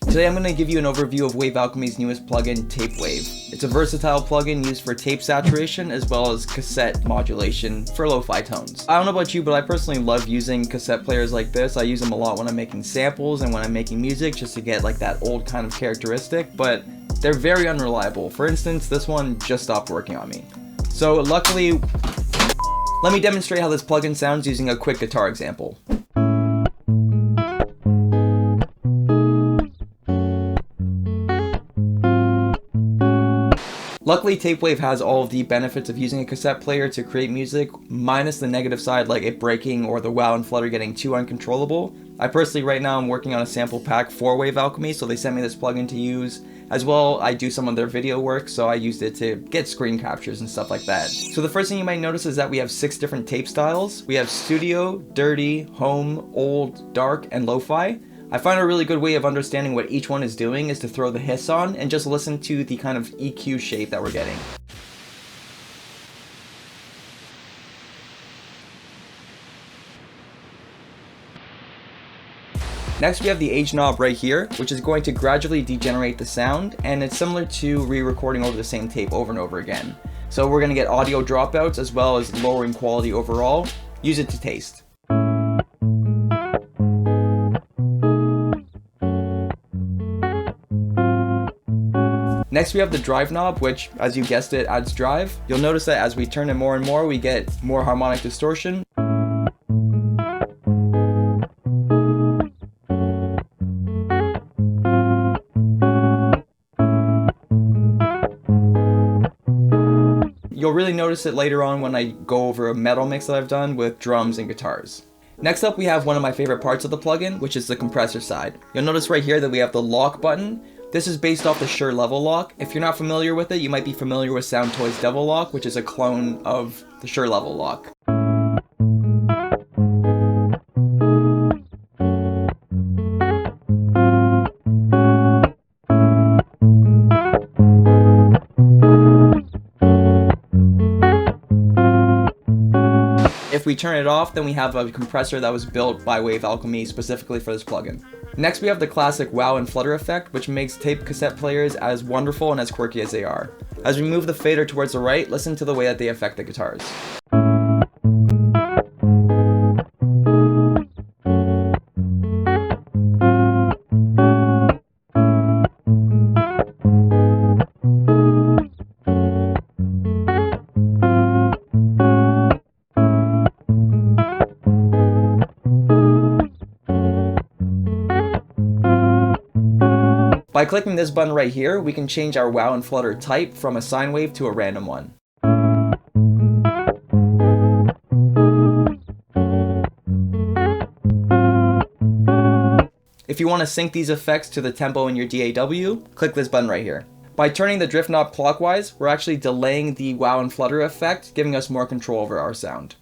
Today I'm going to give you an overview of Wave Alchemy's newest plugin, Tapewave. It's a versatile plugin used for tape saturation as well as cassette modulation for lo-fi tones. I don't know about you, but I personally love using cassette players like this. I use them a lot when I'm making samples and when I'm making music just to get like that old kind of characteristic, but they're very unreliable. For instance, this one just stopped working on me. So luckily, let me demonstrate how this plugin sounds using a quick guitar example. Luckily, Tapewave has all of the benefits of using a cassette player to create music, minus the negative side like it breaking or the wow and flutter getting too uncontrollable. I personally right now am working on a sample pack for Wave Alchemy, so they sent me this plugin to use. As well, I do some of their video work, so I used it to get screen captures and stuff like that. So the first thing you might notice is that we have 6 different tape styles. We have studio, dirty, home, old, dark, and lo-fi. I find a really good way of understanding what each one is doing is to throw the hiss on and just listen to the kind of EQ shape that we're getting. Next we have the age knob right here, which is going to gradually degenerate the sound, and it's similar to re-recording over the same tape over and over again. So we're going to get audio dropouts as well as lowering quality overall. Use it to taste. Next we have the drive knob, which, as you guessed it, adds drive. You'll notice that as we turn it more and more, we get more harmonic distortion. You'll really notice it later on when I go over a metal mix that I've done with drums and guitars. Next up we have one of my favorite parts of the plugin, which is the compressor side. You'll notice right here that we have the lock button. This is based off the Shure level lock. If you're not familiar with it, you might be familiar with Soundtoy's Devil Lock, which is a clone of the Shure level lock. If we turn it off, then we have a compressor that was built by Wave Alchemy specifically for this plugin. Next we have the classic wow and flutter effect, which makes tape cassette players as wonderful and as quirky as they are. As we move the fader towards the right, listen to the way that they affect the guitars. By clicking this button right here, we can change our wow and flutter type from a sine wave to a random one. If you want to sync these effects to the tempo in your DAW, click this button right here. By turning the drift knob clockwise, we're actually delaying the wow and flutter effect, giving us more control over our sound.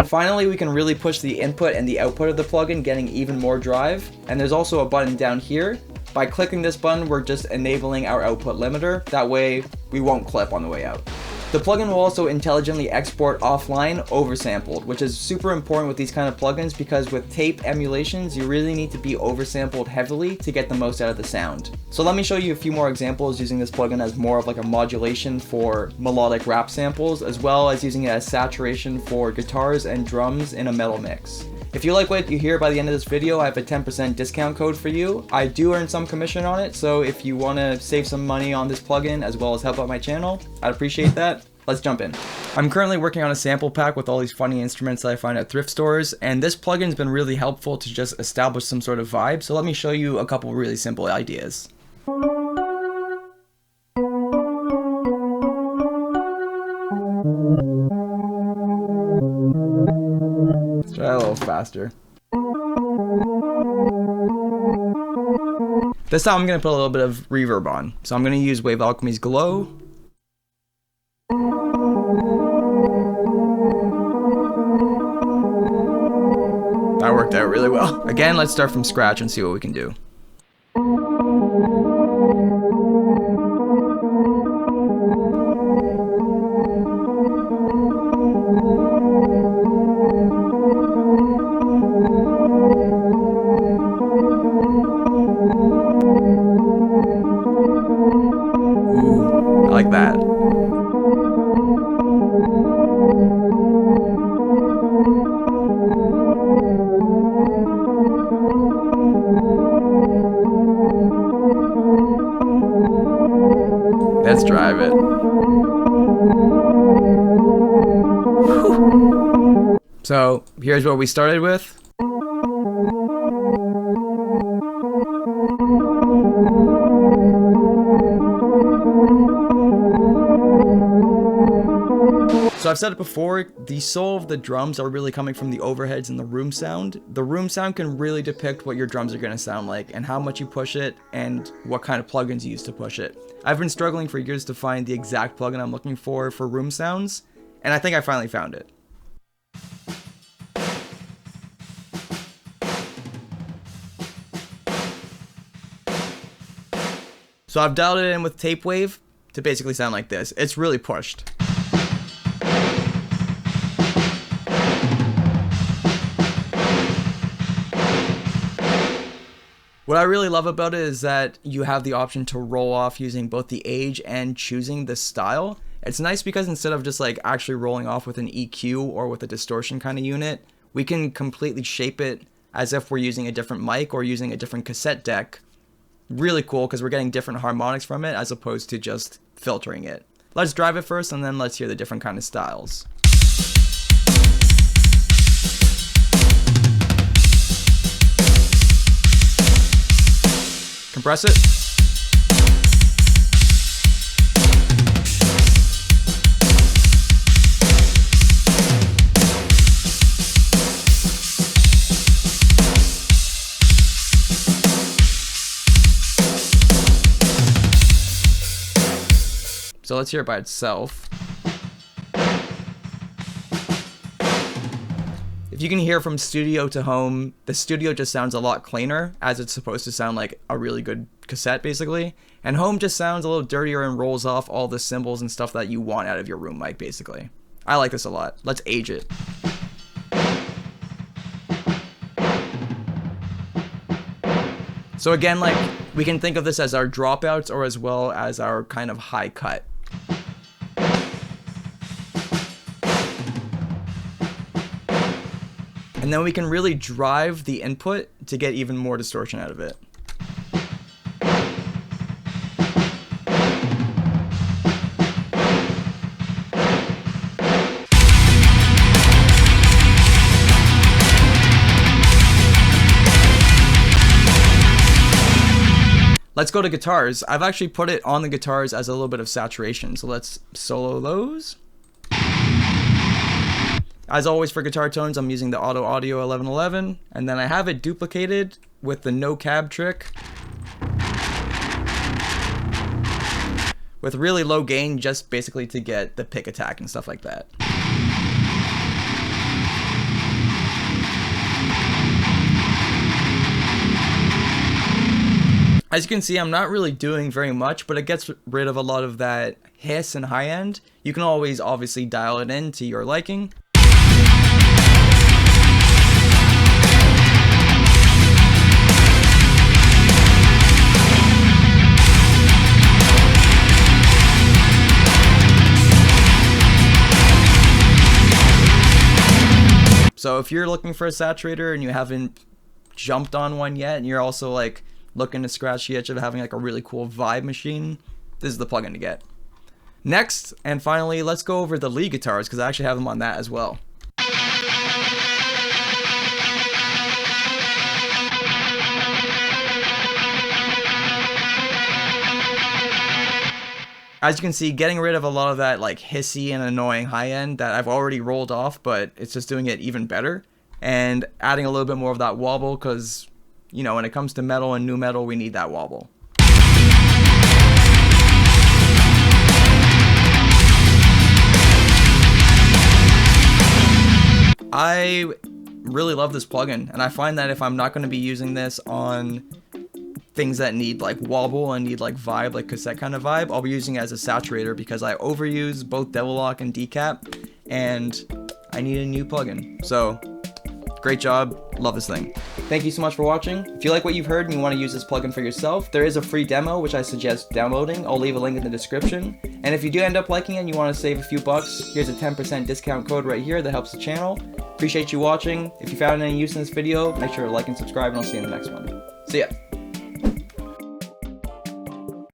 Finally, we can really push the input and the output of the plugin, getting even more drive. And there's also a button down here. By clicking this button, we're just enabling our output limiter. That way, we won't clip on the way out. The plugin will also intelligently export offline oversampled, which is super important with these kind of plugins because with tape emulations, you really need to be oversampled heavily to get the most out of the sound. So let me show you a few more examples using this plugin as more of like a modulation for melodic rap samples, as well as using it as saturation for guitars and drums in a metal mix. If you like what you hear by the end of this video, I have a 10% discount code for you. I do earn some commission on it, so if you want to save some money on this plugin as well as help out my channel, I'd appreciate that. Let's jump in. I'm currently working on a sample pack with all these funny instruments that I find at thrift stores, and this plugin's been really helpful to just establish some sort of vibe, so let me show you a couple really simple ideas. Let's try a little faster. This time I'm going to put a little bit of reverb on. So I'm going to use Wave Alchemy's Glow. That worked out really well. Again, let's start from scratch and see what we can do. So here's what we started with. So I've said it before, the soul of the drums are really coming from the overheads and the room sound. The room sound can really depict what your drums are going to sound like and how much you push it and what kind of plugins you use to push it. I've been struggling for years to find the exact plugin I'm looking for room sounds, and I think I finally found it. So I've dialed it in with Tapewave to basically sound like this. It's really pushed. What I really love about it is that you have the option to roll off using both the age and choosing the style. It's nice because instead of just like actually rolling off with an EQ or with a distortion kind of unit, we can completely shape it as if we're using a different mic or using a different cassette deck. Really cool because we're getting different harmonics from it as opposed to just filtering it. Let's drive it first and then let's hear the different kind of styles. Compress it. So let's hear it by itself. If you can hear from studio to home, the studio just sounds a lot cleaner, as it's supposed to sound like a really good cassette basically. And home just sounds a little dirtier and rolls off all the cymbals and stuff that you want out of your room mic basically. I like this a lot. Let's age it. So again, like, we can think of this as our dropouts or as well as our kind of high cut. And then we can really drive the input to get even more distortion out of it. Let's go to guitars. I've actually put it on the guitars as a little bit of saturation. So let's solo those. As always for guitar tones, I'm using the Auto Audio 1111, and then I have it duplicated with the no cab trick with really low gain, just basically to get the pick attack and stuff like that. As you can see, I'm not really doing very much, but it gets rid of a lot of that hiss and high end. You can always obviously dial it in to your liking. So if you're looking for a saturator and you haven't jumped on one yet, and you're also like looking to scratch the itch of having like a really cool vibe machine, this is the plugin to get. Next, and finally, let's go over the lead guitars because I actually have them on that as well. As you can see, getting rid of a lot of that like hissy and annoying high end that I've already rolled off, but it's just doing it even better. And adding a little bit more of that wobble because, you know, when it comes to metal and nu metal, we need that wobble. I really love this plugin, and I find that if I'm not going to be using this on things that need like wobble and need like vibe, like cassette kind of vibe, I'll be using it as a saturator because I overuse both Devil Lock and Decap, and I need a new plugin. So great job, love this thing. Thank you so much for watching. If you like what you've heard and you want to use this plugin for yourself, there is a free demo which I suggest downloading. I'll leave a link in the description. And if you do end up liking it and you want to save a few bucks, here's a 10% discount code right here that helps the channel. Appreciate you watching. If you found any use in this video, make sure to like and subscribe, and I'll see you in the next one. See ya.